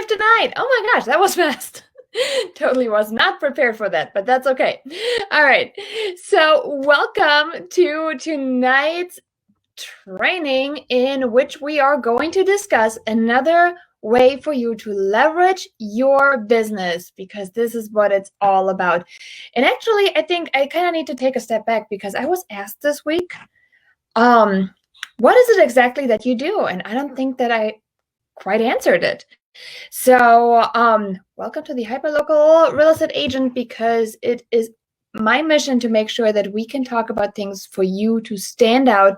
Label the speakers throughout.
Speaker 1: live tonight. Oh my gosh, that was fast. Totally was not prepared for that, but that's okay. All right. So welcome to tonight's training in which we are going to discuss another way for you to leverage your business, because this is what it's all about. And actually, I think I kind of need to take a step back because I was asked this week, what is it exactly that you do? And I don't think that I quite answered it. So welcome to the Hyperlocal Real Estate Agent, because it is my mission to make sure that we can talk about things for you to stand out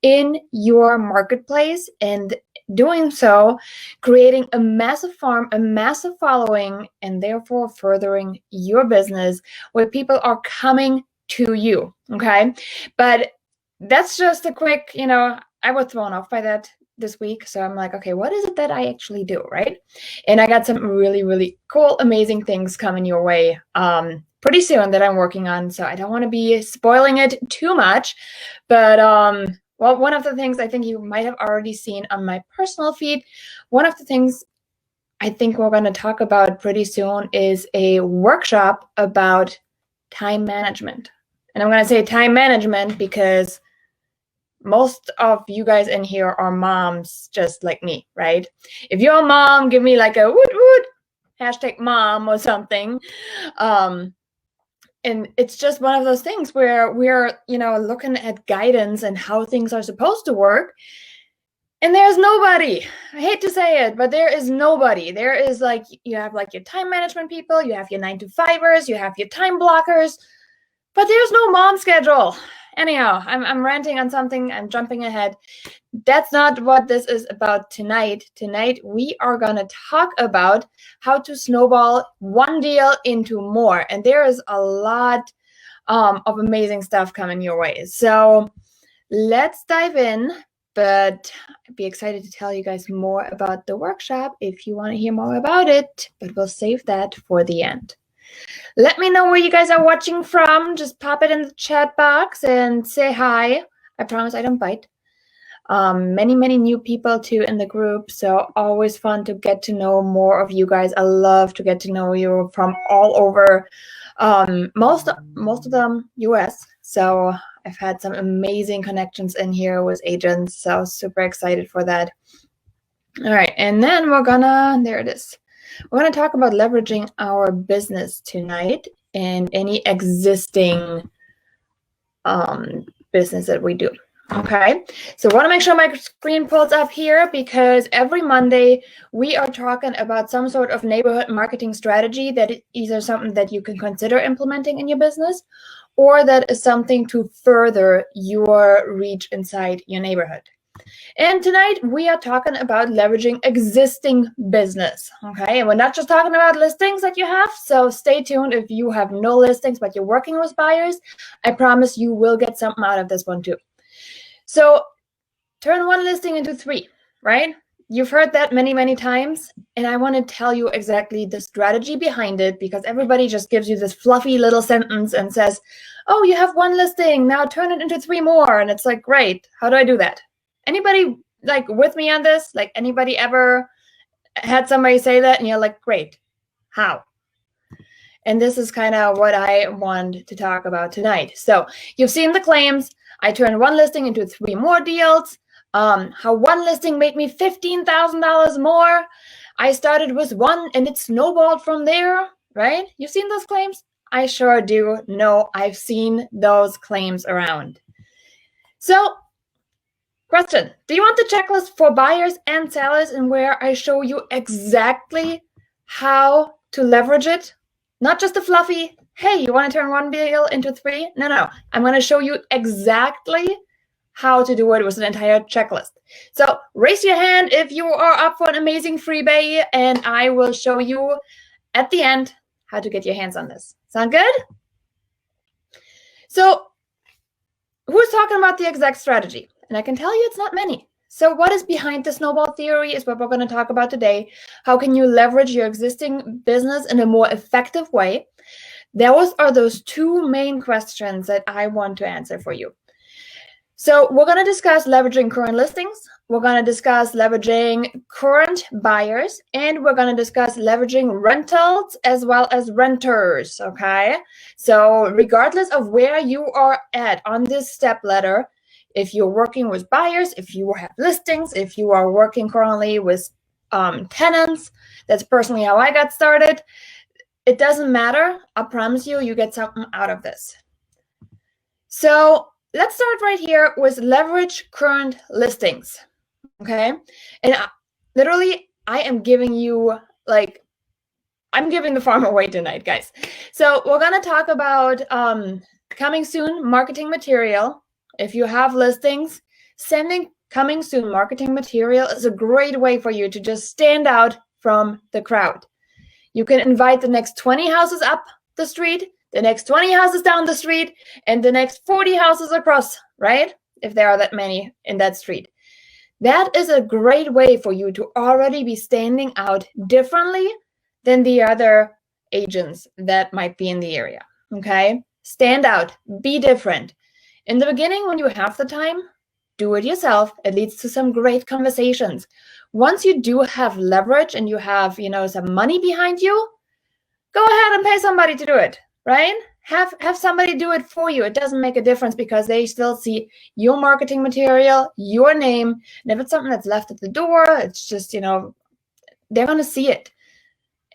Speaker 1: in your marketplace, and doing so, creating a massive farm, a massive following, and therefore furthering your business where people are coming to you, okay? But that's just a quick, I was thrown off by that this week. So I'm like, okay, what is it that I actually do, right? And I got some really, really cool, amazing things coming your way pretty soon that I'm working on. So I don't want to be spoiling it too much. But well, one of the things I think you might have already seen on my personal feed, one of the things I think we're going to talk about pretty soon is a workshop about time management. And I'm going to say time management because most of you guys in here are moms just like me, right? If you're a mom, give me like a woot woot, hashtag mom or something. And it's just one of those things where we're, looking at guidance and how things are supposed to work. And there's nobody. I hate to say it, but there is nobody. There is you have your time management people, you have your 9-to-5ers, you have your time blockers, but there's no mom schedule. Anyhow, I'm ranting on something. I'm jumping ahead. That's not what this is about tonight. Tonight, we are going to talk about how to snowball one deal into more. And there is a lot of amazing stuff coming your way. So let's dive in. But I'd be excited to tell you guys more about the workshop if you want to hear more about it. But we'll save that for the end. Let me know where you guys are watching from. Just pop it in the chat box and say hi. I promise I don't bite. Many new people too in the group, so always fun to get to know more of you guys. I love to get to know you from all over, most of them US. So I've had some amazing connections in here with agents, so super excited for that. All right, and then there it is. We're going to talk about leveraging our business tonight and any existing business that we do. Okay, so I want to make sure my screen pulls up here, because every Monday we are talking about some sort of neighborhood marketing strategy that is either something that you can consider implementing in your business, or that is something to further your reach inside your neighborhood. And tonight we are talking about leveraging existing business, okay? And we're not just talking about listings that you have, so stay tuned. If you have no listings but you're working with buyers, I promise you will get something out of this one too. So turn one listing into 3, right? You've heard that many times, and I want to tell you exactly the strategy behind it, because everybody just gives you this fluffy little sentence and says, oh, you have 1 listing, now turn it into 3 more. And it's like, great, how do I do that? Anybody with me on this? Anybody ever had somebody say that and you're like, great, how? And this is kind of what I want to talk about tonight. So you've seen the claims. I turned 1 listing into 3 more deals. How 1 listing made me $15,000 more. I started with 1 and it snowballed from there, right? You've seen those claims? I sure do. No, I've seen those claims around. So question, do you want the checklist for buyers and sellers, and where I show you exactly how to leverage it? Not just a fluffy, hey, you want to turn 1 deal into 3? No. I'm going to show you exactly how to do it with an entire checklist. So raise your hand if you are up for an amazing freebie, and I will show you at the end how to get your hands on this. Sound good? So who's talking about the exact strategy? And I can tell you it's not many. So what is behind the snowball theory is what we're going to talk about today. How can you leverage your existing business in a more effective way? Those are those 2 main questions that I want to answer for you. So we're going to discuss leveraging current listings. We're going to discuss leveraging current buyers, and we're going to discuss leveraging rentals as well as renters, okay? So regardless of where you are at on this step ladder, if you're working with buyers, if you have listings, if you are working currently with tenants, that's personally how I got started. It doesn't matter. I promise you, you get something out of this. So let's start right here with leverage current listings, okay? And literally, I am giving you, I'm giving the farm away tonight, guys. So we're gonna talk about coming soon marketing material. If you have listings, sending coming soon marketing material is a great way for you to just stand out from the crowd. You can invite the next 20 houses up the street, the next 20 houses down the street, and the next 40 houses across, right? If there are that many in that street. That is a great way for you to already be standing out differently than the other agents that might be in the area, okay? Stand out, be different. In the beginning, when you have the time, do it yourself. It leads to some great conversations. Once you do have leverage and you have, some money behind you, go ahead and pay somebody to do it, right? Have somebody do it for you. It doesn't make a difference because they still see your marketing material, your name. And if it's something that's left at the door, it's just, they're going to see it.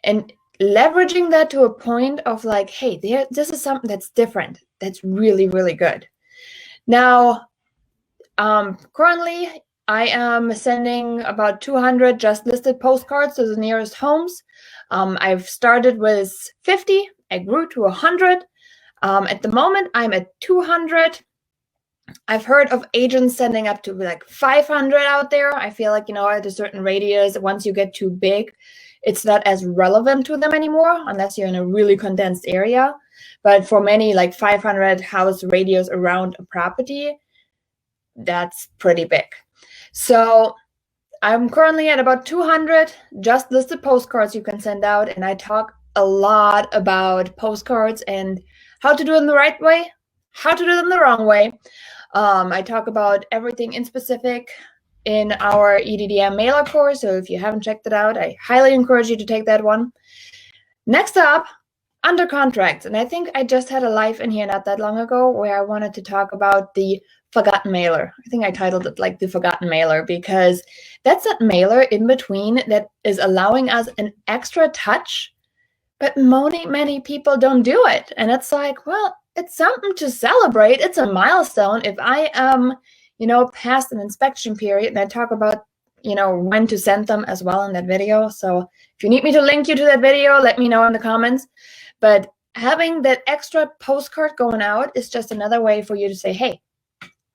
Speaker 1: And leveraging that to a point of like, hey, this is something that's different. That's really, really good. Now, currently, I am sending about 200 just listed postcards to the nearest homes. I've started with 50. I grew to 100. At the moment, I'm at 200. I've heard of agents sending up to like 500 out there. I feel like, at a certain radius, once you get too big, it's not as relevant to them anymore, unless you're in a really condensed area. But for many, like 500 house radius around a property, that's pretty big. So I'm currently at about 200 just listed postcards you can send out, and I talk a lot about postcards and how to do them the right way, how to do them the wrong way. I talk about everything in specific in our EDDM mailer course, so if you haven't checked it out, I highly encourage you to take that one. Next up, under contracts, and I think I just had a live in here not that long ago where I wanted to talk about the forgotten mailer. I think I titled it like the forgotten mailer because that's that mailer in between that is allowing us an extra touch, but many people don't do it. And it's like, well, it's something to celebrate. It's a milestone. If I am, past an inspection period, and I talk about, when to send them as well in that video. So if you need me to link you to that video, let me know in the comments. But having that extra postcard going out is just another way for you to say, hey,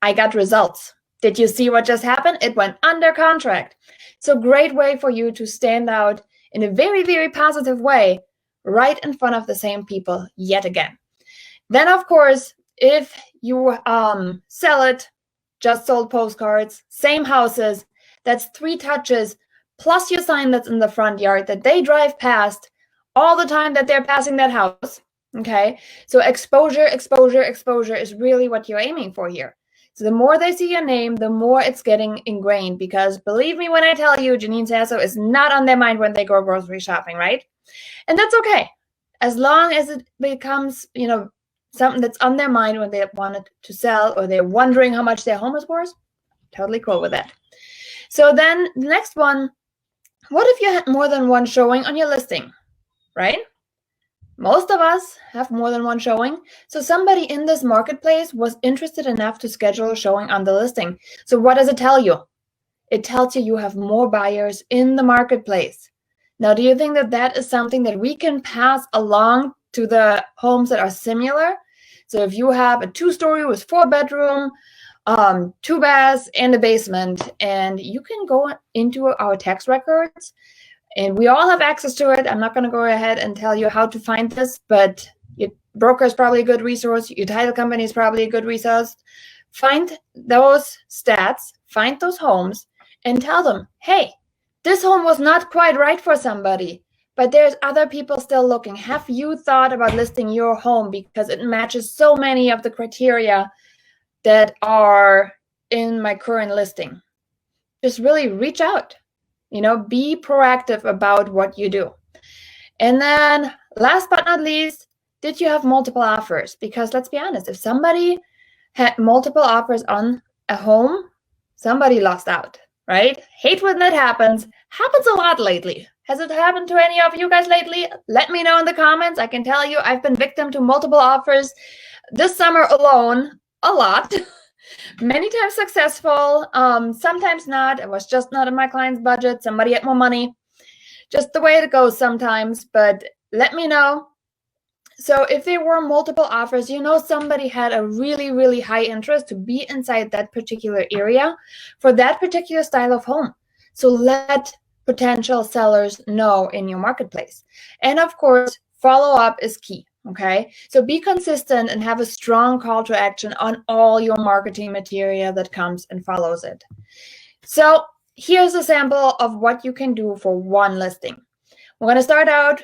Speaker 1: I got results. Did you see what just happened? It went under contract. So great way for you to stand out in a very, very positive way right in front of the same people yet again. Then, of course, if you sell it, just sold postcards, same houses, that's 3 touches, plus your sign that's in the front yard that they drive past all the time that they're passing that house, okay? So exposure is really what you're aiming for here. So the more they see your name, the more it's getting ingrained, because believe me when I tell you, Janine Sasso is not on their mind when they go grocery shopping, right? And that's okay. As long as it becomes, something that's on their mind when they want it to sell or they're wondering how much their home is worth, totally cool with that. So then the next one, what if you had more than one showing on your listing, right? Most of us have more than one showing. So somebody in this marketplace was interested enough to schedule a showing on the listing. So what does it tell you? It tells you have more buyers in the marketplace. Now, do you think that that is something that we can pass along to the homes that are similar? So if you have a 2-story with 4-bedroom, 2 baths and a basement, and you can go into our tax records, and we all have access to it. I'm not going to go ahead and tell you how to find this, but your broker is probably a good resource. Your title company is probably a good resource. Find those stats, find those homes, and tell them, hey, this home was not quite right for somebody, but there's other people still looking. Have you thought about listing your home because it matches so many of the criteria that are in my current listing? Just really reach out, be proactive about what you do. And then last but not least, did you have multiple offers? Because let's be honest, if somebody had multiple offers on a home, somebody lost out, right? Hate when that happens. Happens a lot lately. Has it happened to any of you guys lately? Let me know in the comments. I can tell you I've been victim to multiple offers this summer alone, a lot. Many times successful, sometimes not. It was just not in my client's budget. Somebody had more money. Just the way it goes sometimes, but let me know. So if there were multiple offers, somebody had a really, really high interest to be inside that particular area for that particular style of home. So let potential sellers know in your marketplace. And of course, follow up is key. Okay, so be consistent and have a strong call to action on all your marketing material that comes and follows it. So here's a sample of what you can do for one listing. We're going to start out,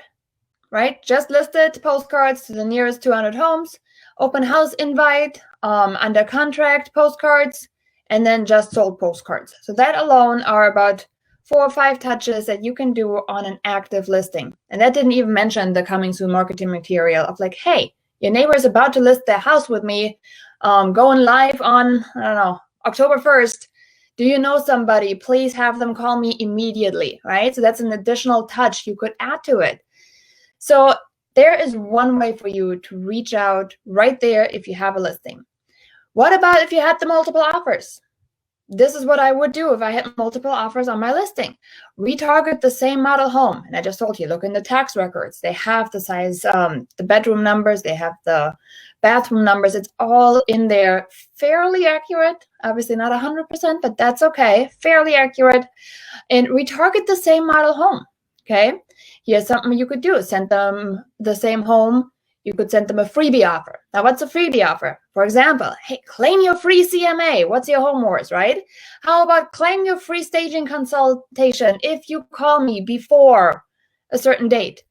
Speaker 1: right? Just listed postcards to the nearest 200 homes, open house invite, under contract postcards, and then just sold postcards. So that alone are about 4 or 5 touches that you can do on an active listing. And that didn't even mention the coming soon marketing material of like, hey, your neighbor is about to list their house with me, going live on, I don't know, October 1st. Do you know somebody? Please have them call me immediately, right? So that's an additional touch you could add to it. So there is one way for you to reach out right there if you have a listing. What about if you had the multiple offers? This is what I would do if I had multiple offers on my listing. Retarget the same model home. And I just told you, look in the tax records. They have the size, the bedroom numbers. They have the bathroom numbers. It's all in there. Fairly accurate. Obviously not 100%, but that's okay. Fairly accurate. And retarget the same model home. Okay. Here's something you could do. Send them the same home. You could send them a freebie offer. Now, what's a freebie offer? For example, hey, claim your free CMA. What's your home wars, right? How about claim your free staging consultation if you call me before a certain date?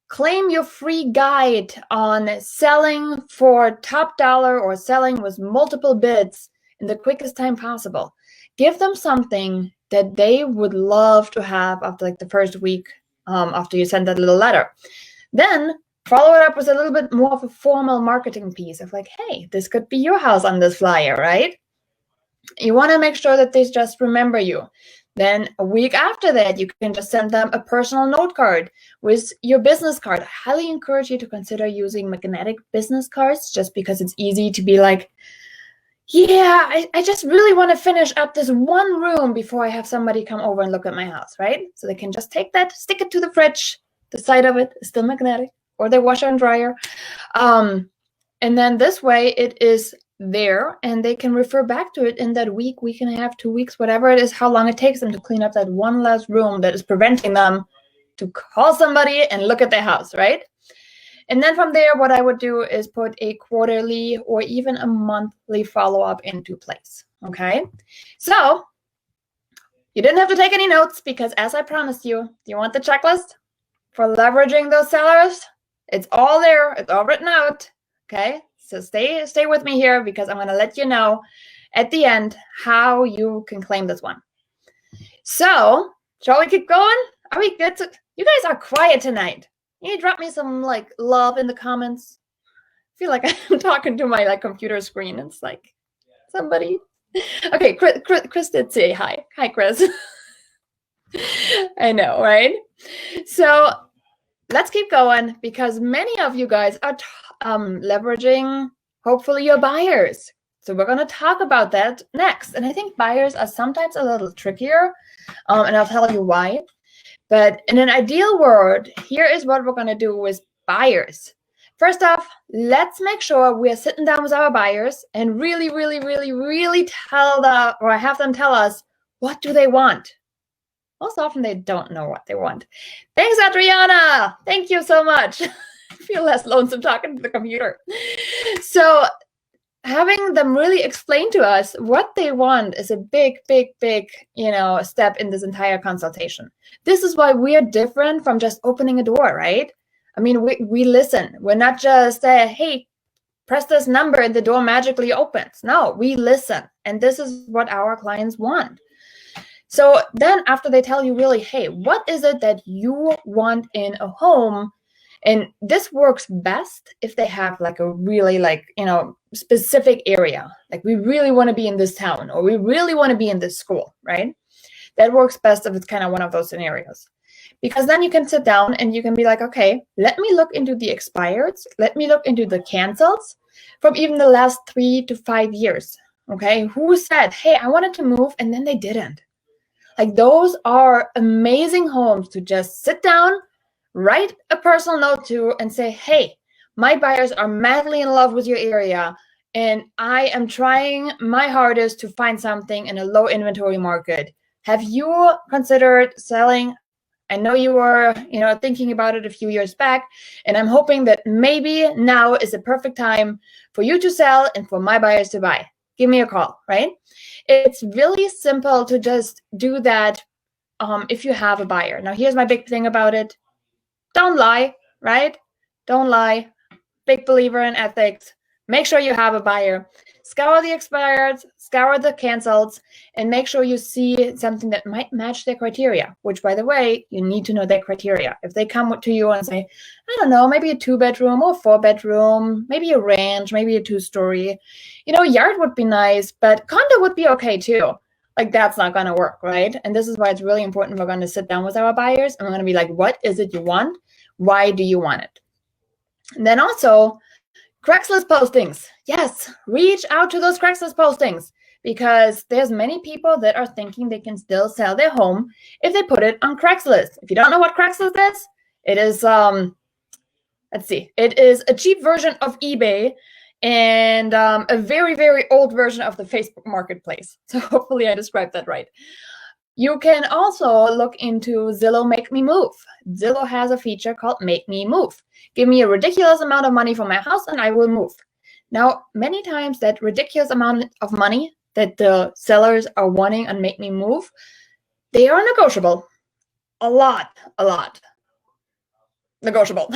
Speaker 1: Claim your free guide on selling for top dollar or selling with multiple bids in the quickest time possible. Give them something that they would love to have after like the first week after you send that little letter. Then follow it up with a little bit more of a formal marketing piece of like, hey, this could be your house on this flyer, right? You want to make sure that they just remember you. Then a week after that, you can just send them a personal note card with your business card. I highly encourage you to consider using magnetic business cards just because it's easy to be like, yeah, I just really want to finish up this one room before I have somebody come over and look at my house, right? So they can just take that, stick it to the fridge. The side of it is still magnetic, or their washer and dryer. And then this way it is there and they can refer back to it in that week and a half, 2 weeks, whatever it is, how long it takes them to clean up that one last room that is preventing them to call somebody and look at their house, right? And then from there, what I would do is put a quarterly or even a monthly follow-up into place, okay? So you didn't have to take any notes because as I promised you, do you want the checklist for leveraging those sellers? It's all there. It's all written out, okay? So stay with me here because I'm going to let you know at the end how you can claim this one. So shall we keep going? Are we good? You guys are quiet tonight. Can you drop me some like love in the comments? I feel like I'm talking to my like computer screen. It's like somebody. Okay, Chris did say hi. Hi, Chris. I know, right? So let's keep going because many of you guys are leveraging, hopefully, your buyers. So we're going to talk about that next. And I think buyers are sometimes a little trickier, and I'll tell you why. But in an ideal world, here is what we're going to do with buyers. First off, let's make sure we're sitting down with our buyers and really, really, really, really have them tell us what do they want. Most often they don't know what they want. Thanks, Adriana. Thank you so much. I feel less lonesome talking to the computer. So having them really explain to us what they want is a big, big, big, step in this entire consultation. This is why we are different from just opening a door, right? I mean, we listen. We're not just, hey, press this number and the door magically opens. No, we listen. And this is what our clients want. So then after they tell you really, hey, what is it that you want in a home? And this works best if they have like a really specific area. Like we really want to be in this town, or we really want to be in this school, right? That works best if it's kind of one of those scenarios. Because then you can sit down and you can be like, okay, let me look into the expireds. Let me look into the cancels from even the last 3 to 5 years. Okay, who said, hey, I wanted to move and then they didn't? Like those are amazing homes to just sit down, write a personal note to and say, hey, my buyers are madly in love with your area and I am trying my hardest to find something in a low inventory market. Have you considered selling? I know you were, thinking about it a few years back, and I'm hoping that maybe now is the perfect time for you to sell and for my buyers to buy. Give me a call, right? It's really simple to just do that if you have a buyer. Now, here's my big thing about it. Don't lie, right? Don't lie. Big believer in ethics. Make sure you have a buyer. Scour the expireds, scour the cancels, and make sure you see something that might match their criteria, which, by the way, you need to know their criteria. If they come to you and say, I don't know, maybe a 2-bedroom or 4-bedroom, maybe a ranch, maybe a 2-story, yard would be nice, but condo would be okay too. Like that's not going to work, right? And this is why it's really important. We're going to sit down with our buyers and we're going to be like, what is it you want? Why do you want it? And then also, Craigslist postings. Yes, reach out to those Craigslist postings because there's many people that are thinking they can still sell their home if they put it on Craigslist. If you don't know what Craigslist is, it is, it is a cheap version of eBay and a very, very old version of the Facebook Marketplace. So hopefully I described that right. You can also look into Zillow Make Me Move. Zillow has a feature called Make Me Move. Give me a ridiculous amount of money for my house and I will move. Now, many times that ridiculous amount of money that the sellers are wanting on Make Me Move, they are negotiable. A lot negotiable.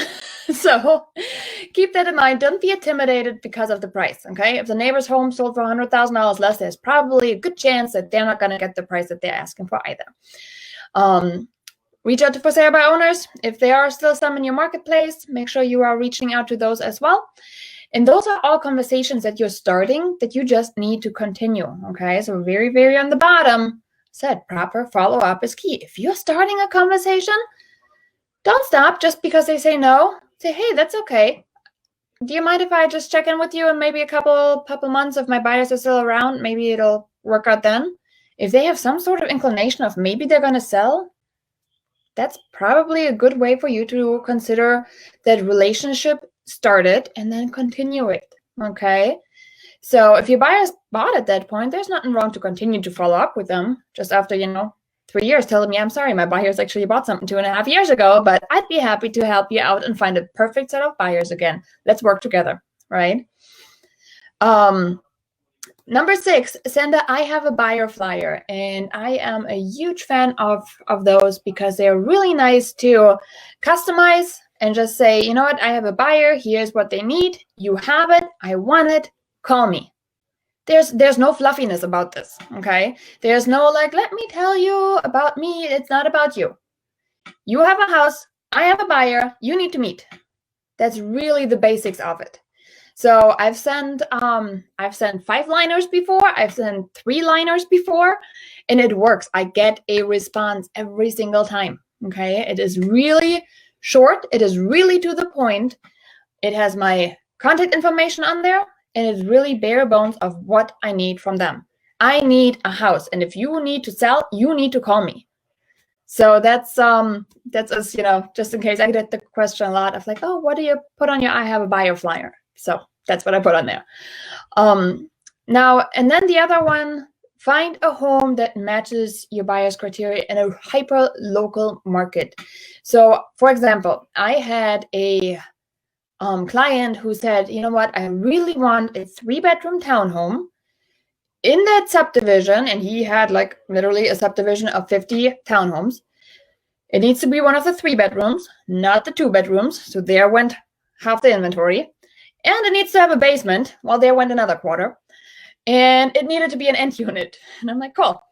Speaker 1: So keep that in mind. Don't be intimidated because of the price, okay? If the neighbor's home sold for $100,000 less, there's probably a good chance that they're not going to get the price that they're asking for either. Reach out to for sale by owners. If there are still some in your marketplace, make sure you are reaching out to those as well. And those are all conversations that you're starting that you just need to continue, okay? So very, very on the bottom, said proper follow-up is key. If you're starting a conversation, don't stop just because they say no. Say, hey, that's okay. Do you mind if I just check in with you in maybe a couple months if my buyers are still around? Maybe it'll work out then. If they have some sort of inclination of maybe they're going to sell, that's probably a good way for you to consider that relationship started and then continue it, okay? So if your buyers bought at that point, there's nothing wrong to continue to follow up with them just after, 3 years telling me, I'm sorry, my buyers actually bought something 2.5 years ago, but I'd be happy to help you out and find a perfect set of buyers again. Let's work together, right? Number 6, send a I have a buyer flyer. And I am a huge fan of those because they're really nice to customize and just say, you know what, I have a buyer, here's what they need, you have it, I want it, call me. There's no fluffiness about this, okay? There's no like, let me tell you about me. It's not about you. You have a house. I have a buyer. You need to meet. That's really the basics of it. So I've sent 5-liners before. I've sent 3-liners before, and it works. I get a response every single time, okay? It is really short. It is really to the point. It has my contact information on there. And it's really bare bones of what I need from them. I need a house. And if you need to sell, you need to call me. So that's us, just in case I get the question a lot of like, oh, what do you put on your I have a buyer flyer? So that's what I put on there. Now, and then the other one, find a home that matches your buyer's criteria in a hyper local market. So for example, I had a client who said, you know what, I really want a 3-bedroom townhome in that subdivision, and he had like literally a subdivision of 50 townhomes. It needs to be one of the 3 bedrooms, not the 2 bedrooms. So there went half the inventory. And it needs to have a basement. Well, there went another quarter. And it needed to be an end unit. And I'm like, cool.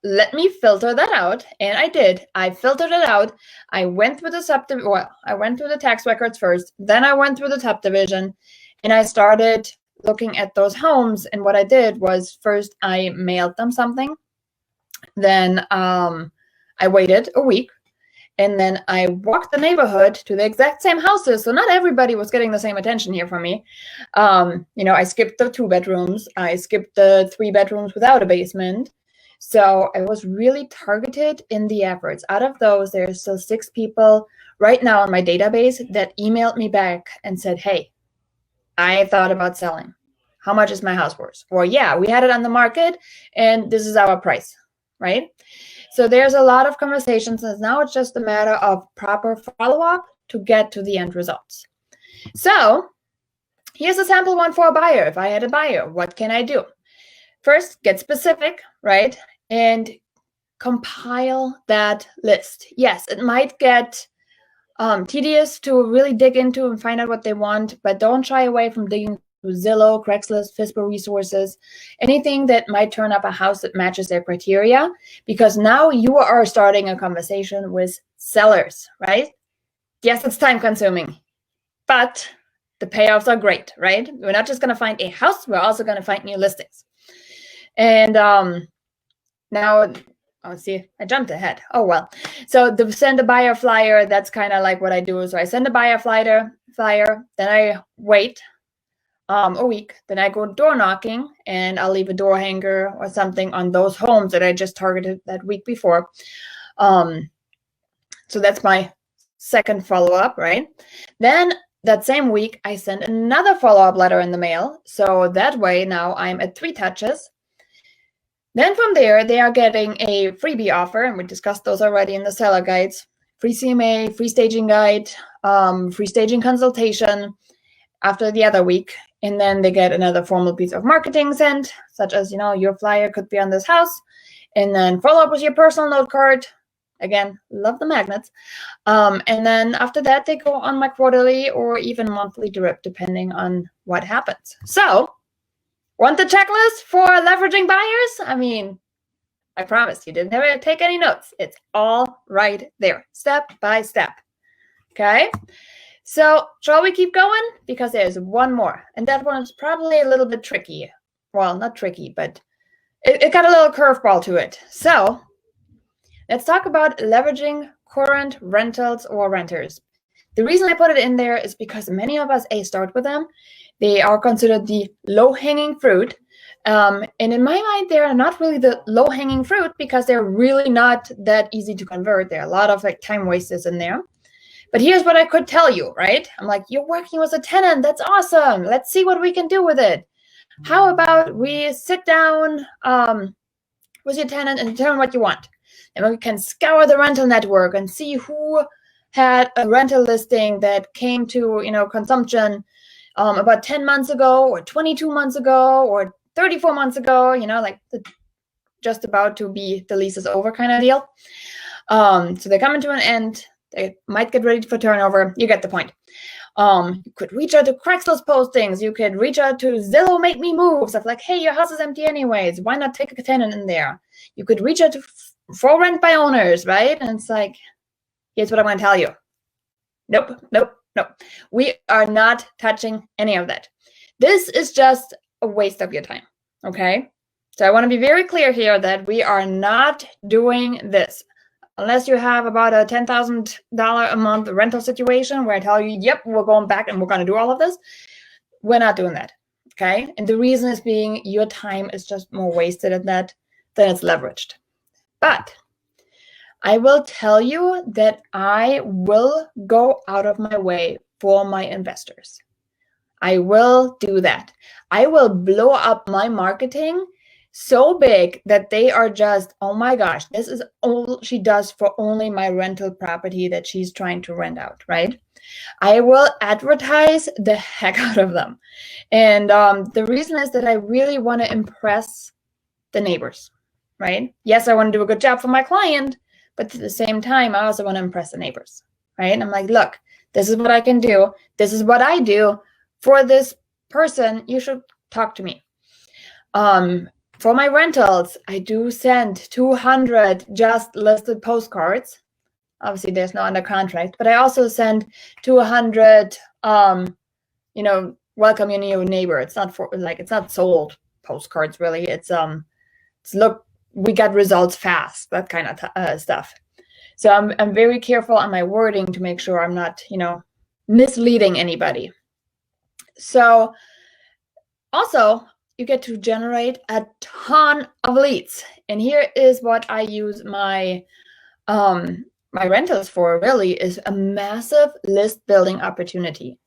Speaker 1: Let me filter that out. And I did. I filtered it out. I went through I went through the tax records first. Then I went through the subdivision. And I started looking at those homes. And what I did was first I mailed them something. Then I waited a week. And then I walked the neighborhood to the exact same houses. So not everybody was getting the same attention here from me. I skipped the 2 bedrooms. I skipped the 3 bedrooms without a basement. So I was really targeted in the efforts. Out of those, there's still 6 people right now in my database that emailed me back and said, hey, I thought about selling. How much is my house worth? Or yeah, we had it on the market and this is our price, right? So there's a lot of conversations, and now it's just a matter of proper follow-up to get to the end results. So here's a sample one for a buyer. If I had a buyer, what can I do? First, get specific, right? And compile that list. Yes, it might get tedious to really dig into and find out what they want, but don't shy away from digging Zillow, Craigslist, FISBO resources, anything that might turn up a house that matches their criteria, because now you are starting a conversation with sellers, right? Yes, it's time consuming, but the payoffs are great, right? We're not just going to find a house, we're also going to find new listings. And now, see, I jumped ahead. Oh, well. So to send a buyer flyer, that's kind of like what I do. So I send a buyer flyer, then I wait a week, then I go door knocking, and I'll leave a door hanger or something on those homes that I just targeted that week before. So that's my second follow-up, right? Then that same week, I send another follow-up letter in the mail. So that way now I'm at 3 touches. Then from there, they are getting a freebie offer, and we discussed those already in the seller guides. Free CMA, free staging guide, free staging consultation after the other week. And then they get another formal piece of marketing sent, such as, your flyer could be on this house. And then follow up with your personal note card. Again, love the magnets. And then after that, they go on my quarterly or even monthly drip, depending on what happens. So, want the checklist for leveraging buyers? I mean, I promise you didn't have to take any notes. It's all right there, step by step. Okay? So shall we keep going? Because there's one more, and that one is probably a little bit tricky. Well, not tricky, but it got a little curveball to it. So let's talk about leveraging current rentals or renters. The reason I put it in there is because many of us start with them. They are considered the low-hanging fruit. And in my mind, they're not really the low-hanging fruit because they're really not that easy to convert. There are a lot of time wasters in there. But here's what I could tell you, right? I'm like, you're working with a tenant. That's awesome. Let's see what we can do with it. How about we sit down with your tenant and determine what you want? And we can scour the rental network and see who had a rental listing that came to, consumption about 10 months ago or 22 months ago or 34 months ago, just about to be the lease is over kind of deal. So they're coming to an end. They might get ready for turnover. You get the point. You could reach out to Craigslist postings. You could reach out to Zillow Make Me Move. Stuff like, hey, your house is empty anyways. Why not take a tenant in there? You could reach out to for rent by owners, right? And it's like, here's what I'm going to tell you. Nope. We are not touching any of that. This is just a waste of your time, okay? So I want to be very clear here that we are not doing this. Unless you have about a $10,000 a month rental situation where I tell you, yep, we're going back and we're going to do all of this. We're not doing that, okay? And the reason is being your time is just more wasted at that than it's leveraged. But I will tell you that I will go out of my way for my investors. I will do that. I will blow up my marketing so big that they are just, oh my gosh, this is all she does for only my rental property that she's trying to rent out, right? I will advertise the heck out of them. And the reason is that I really want to impress the neighbors, right? Yes, I want to do a good job for my client, but at the same time, I also want to impress the neighbors, right? And I'm like, look, this is what I can do. This is what I do for this person, you should talk to me. For my rentals, I do send 200 just listed postcards. Obviously, there's no under contract, but I also send 200, welcome your new neighbor. It's not it's not sold postcards really. It's look, we got results fast, that kind of stuff. So I'm very careful on my wording to make sure I'm not, misleading anybody. So also, you get to generate a ton of leads. And here is what I use my my rentals for, really, is a massive list building opportunity.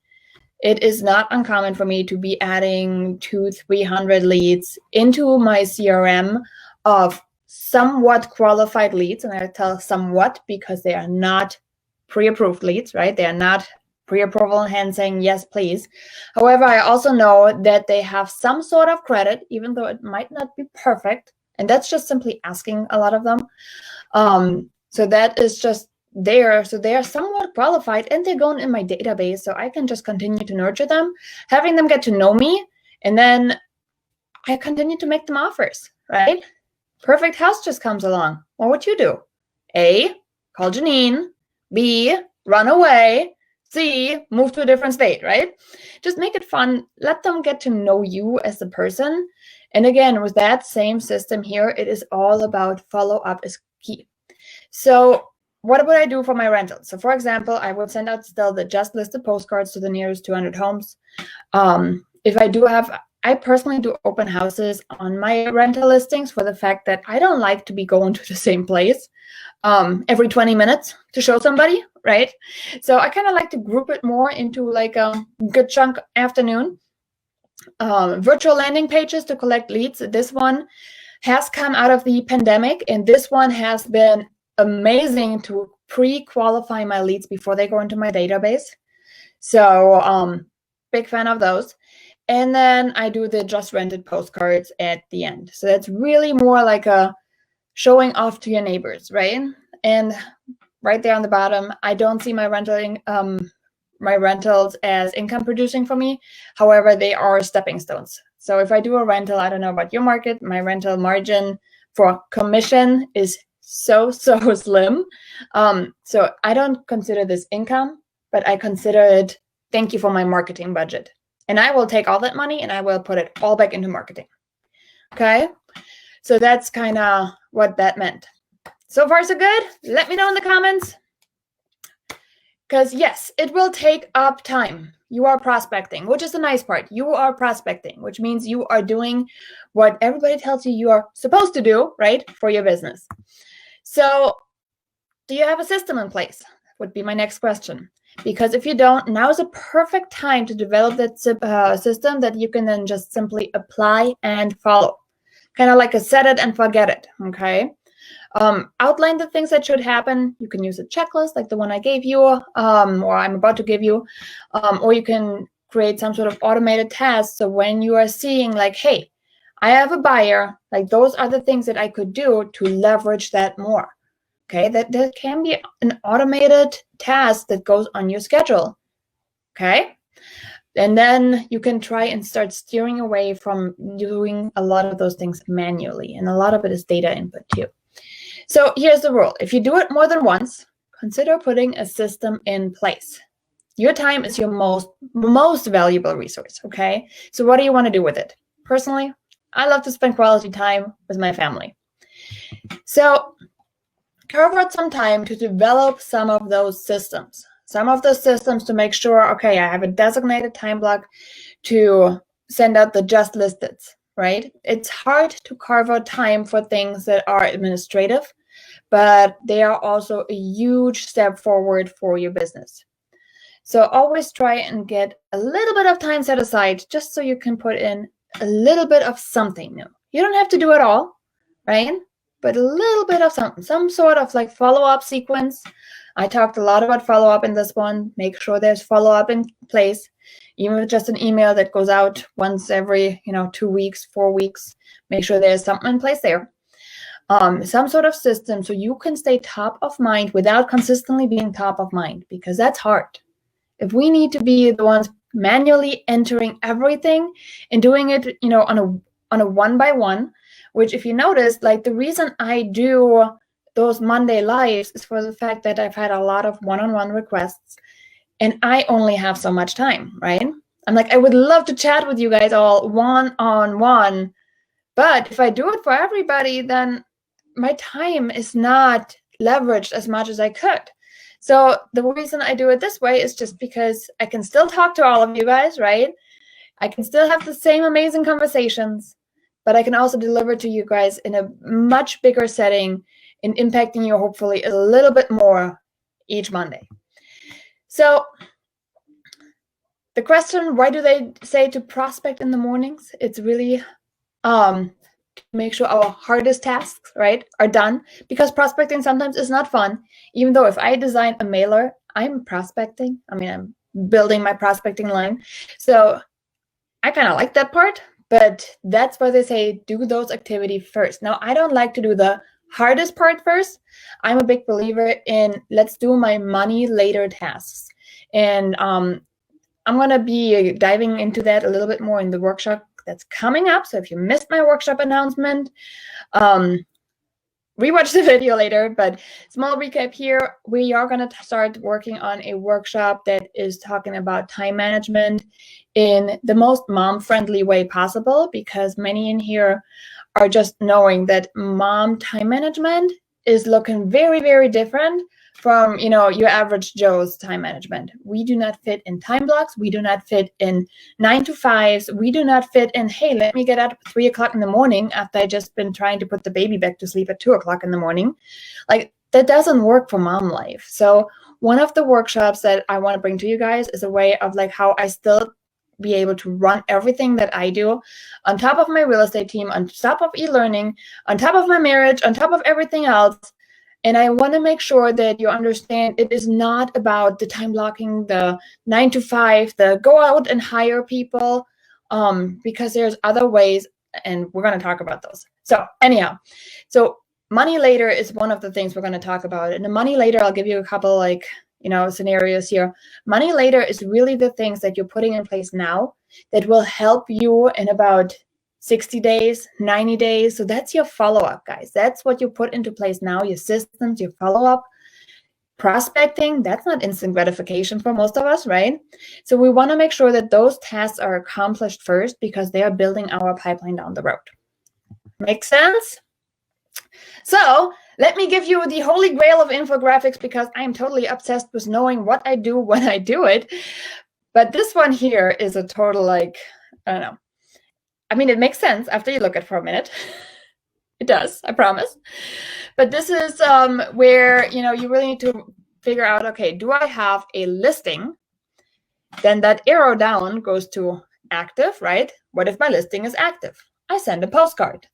Speaker 1: It is not uncommon for me to be adding 200-300 leads into my CRM of somewhat qualified leads. And I tell somewhat because they are not pre-approved leads, right? They are not pre-approval hand saying, yes, please. However, I also know that they have some sort of credit, even though it might not be perfect. And that's just simply asking a lot of them. So that is just there. So they are somewhat qualified and they're going in my database. So I can just continue to nurture them, having them get to know me. And then I continue to make them offers, right? Perfect house just comes along. What would you do? A, call Janine. B, run away. C, move to a different state, right? Just make it fun. Let them get to know you as a person. And again, with that same system here, it is all about follow-up is key. So what would I do for my rentals? So for example, I would send out still the just listed postcards to the nearest 200 homes. If I do have, I personally do open houses on my rental listings for the fact that I don't like to be going to the same place every 20 minutes to show somebody, right? So I kind of like to group it more into like a good chunk afternoon. Virtual landing pages to collect leads. This one has come out of the pandemic, and this one has been amazing to pre-qualify my leads before they go into my database. So big fan of those. And then I do the just rented postcards at the end. So that's really more like a showing off to your neighbors, right? And right there on the bottom, I don't see my rentals as income producing for me. However, they are stepping stones. So if I do a rental, I don't know about your market, my rental margin for commission is so slim. So I don't consider this income, but I consider it thank you for my marketing budget. And I will take all that money and I will put it all back into marketing. Okay. So that's kind of what that meant. So far, so good. Let me know in the comments. Because yes, it will take up time. You are prospecting, which is the nice part. You are prospecting, which means you are doing what everybody tells you you are supposed to do, right, for your business. So do you have a system in place? Would be my next question. Because if you don't, now is a perfect time to develop that system that you can then just simply apply and follow. Kind of like a set it and forget it, okay? Outline the things that should happen. You can use a checklist like the one I gave you, or I'm about to give you, or you can create some sort of automated task. So when you are seeing like, hey, I have a buyer, like those are the things that I could do to leverage that more. Okay, that can be an automated task that goes on your schedule. Okay, and then you can try and start steering away from doing a lot of those things manually, and a lot of it is data input too. So here's the rule. If you do it more than once, consider putting a system in place. Your time is your most valuable resource, okay? So what do you want to do with it? Personally, I love to spend quality time with my family. So carve out some time to develop some of those systems. Some of those systems to make sure, okay, I have a designated time block to send out the just listed, right? It's hard to carve out time for things that are administrative, but they are also a huge step forward for your business. So always try and get a little bit of time set aside just so you can put in a little bit of something new. You don't have to do it all, right? But a little bit of something, some sort of like follow-up sequence. I talked a lot about follow-up in this one. Make sure there's follow-up in place. Even with just an email that goes out once every, 2 weeks, 4 weeks, make sure there's something in place there. Some sort of system so you can stay top of mind without consistently being top of mind, because that's hard. If we need to be the ones, manually entering everything and doing it, on a one by one, which if you notice, like the reason I do those Monday lives is for the fact that I've had a lot of one-on-one requests and I only have so much time, right? I'm like, I would love to chat with you guys all one-on-one, but if I do it for everybody, then my time is not leveraged as much as I could. So the reason I do it this way is just because I can still talk to all of you guys, right? I can still have the same amazing conversations, but I can also deliver to you guys in a much bigger setting and impacting you hopefully a little bit more each Monday. So the question, why do they say to prospect in the mornings? It's really to make sure our hardest tasks, right, are done, because prospecting sometimes is not fun. Even though if I design a mailer, I'm prospecting. I mean, I'm building my prospecting line. So I kind of like that part, but that's why they say do those activities first. Now, I don't like to do the hardest part first. I'm a big believer in let's do my money later tasks. And I'm going to be diving into that a little bit more in the workshop that's coming up. So if you missed my workshop announcement, rewatch the video later, but small recap here. We are going to start working on a workshop that is talking about time management in the most mom-friendly way possible, because many in here are just knowing that mom time management is looking very, very different from, your average Joe's time management. We do not fit in time blocks. We do not fit in 9 to 5s. We do not fit in, hey, let me get up at 3 o'clock in the morning after I just been trying to put the baby back to sleep at 2 o'clock in the morning. Like, that doesn't work for mom life. So one of the workshops that I want to bring to you guys is a way of like how I still be able to run everything that I do on top of my real estate team, on top of e-learning, on top of my marriage, on top of everything else. And I want to make sure that you understand it is not about the time blocking, the 9 to 5, the go out and hire people, because there's other ways, and we're going to talk about those. So anyhow, so money later is one of the things we're going to talk about. And the money later, I'll give you a couple scenarios here. Money later is really the things that you're putting in place now that will help you in about 60 days, 90 days. So that's your follow-up, guys. That's what you put into place now, your systems, your follow-up. Prospecting, that's not instant gratification for most of us, right? So we want to make sure that those tasks are accomplished first because they are building our pipeline down the road. Make sense? So let me give you the holy grail of infographics, because I'm totally obsessed with knowing what I do when I do it. But this one here is a total, I don't know. I mean, it makes sense after you look at it for a minute. It does, I promise. But this is where, you really need to figure out, okay, do I have a listing? Then that arrow down goes to active, right? What if my listing is active? I send a postcard.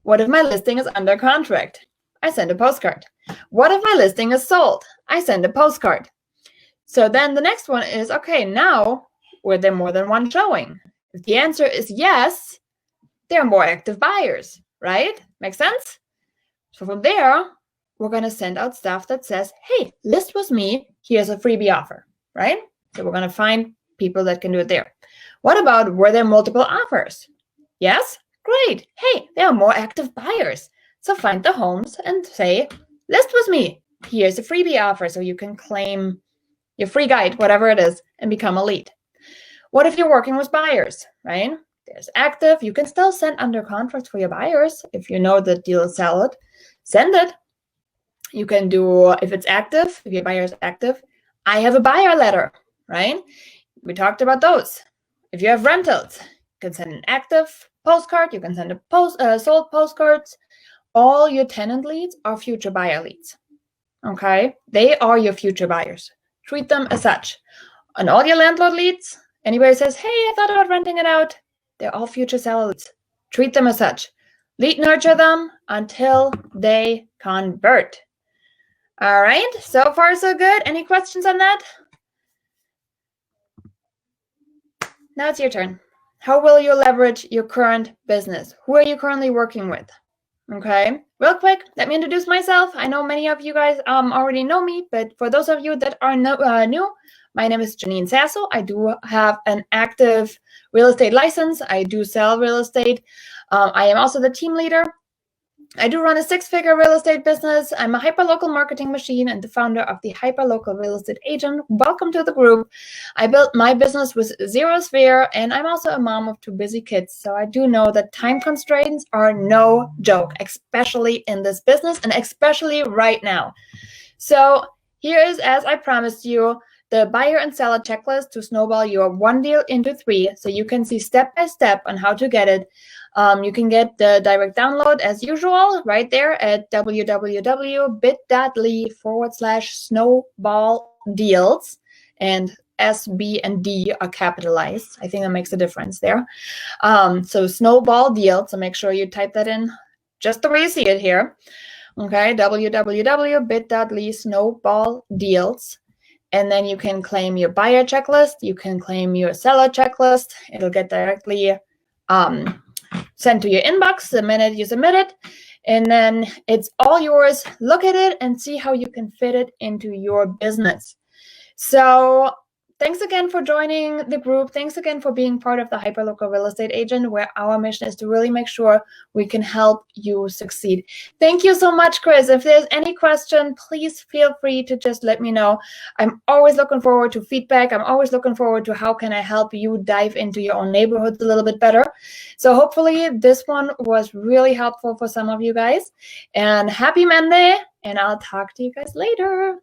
Speaker 1: What if my listing is under contract? I send a postcard. What if my listing is sold? I send a postcard. So then the next one is, okay, now were there more than one showing? If the answer is yes, there are more active buyers, right? Make sense? So from there, we're going to send out stuff that says, hey, list with me. Here's a freebie offer, right? So we're going to find people that can do it there. What about, were there multiple offers? Yes? Great. Hey, there are more active buyers. So find the homes and say, list with me. Here's a freebie offer so you can claim your free guide, whatever it is, and become a lead. What if you're working with buyers, right? There's active. You can still send under contract for your buyers. If you know the deal is solid, send it. You can do, if it's active, if your buyer is active, I have a buyer letter, right? We talked about those. If you have rentals, you can send an active postcard. You can send a sold postcards. All your tenant leads are future buyer leads, okay? They are your future buyers. Treat them as such. And all your landlord leads, anybody says, hey, I thought about renting it out, they're all future seller leads. Treat them as such. Lead nurture them until they convert. All right, so far so good. Any questions on that? Now it's your turn. How will you leverage your current business? Who are you currently working with? Okay, real quick, let me introduce myself. I know many of you guys already know me, but for those of you that are new, My name is Janine Sasso. I do have an active real estate license. I do sell real estate. I am also the team leader. I do run a 6-figure real estate business. I'm a hyperlocal marketing machine and the founder of the Hyperlocal Real Estate Agent. Welcome to the group. I built my business with 0 sphere, and I'm also a mom of 2 busy kids. So I do know that time constraints are no joke, especially in this business and especially right now. So here is, as I promised you, the buyer and seller checklist to snowball your one deal into 3, so you can see step by step on how to get it. You can get the direct download as usual right there at www.bit.ly/snowballdeals, and S, B, and D are capitalized. I think that makes a difference there. So Snowball Deal, so make sure you type that in just the way you see it here. Okay, www.bit.ly/snowballdeals. And then you can claim your buyer checklist. You can claim your seller checklist. It'll get directly sent to your inbox the minute you submit it. And then it's all yours. Look at it and see how you can fit it into your business. So thanks again for joining the group. Thanks again for being part of the Hyperlocal Real Estate Agent, where our mission is to really make sure we can help you succeed. Thank you so much, Chris. If there's any question, please feel free to just let me know. I'm always looking forward to feedback. I'm always looking forward to how can I help you dive into your own neighborhoods a little bit better. So hopefully this one was really helpful for some of you guys. And happy Monday, and I'll talk to you guys later.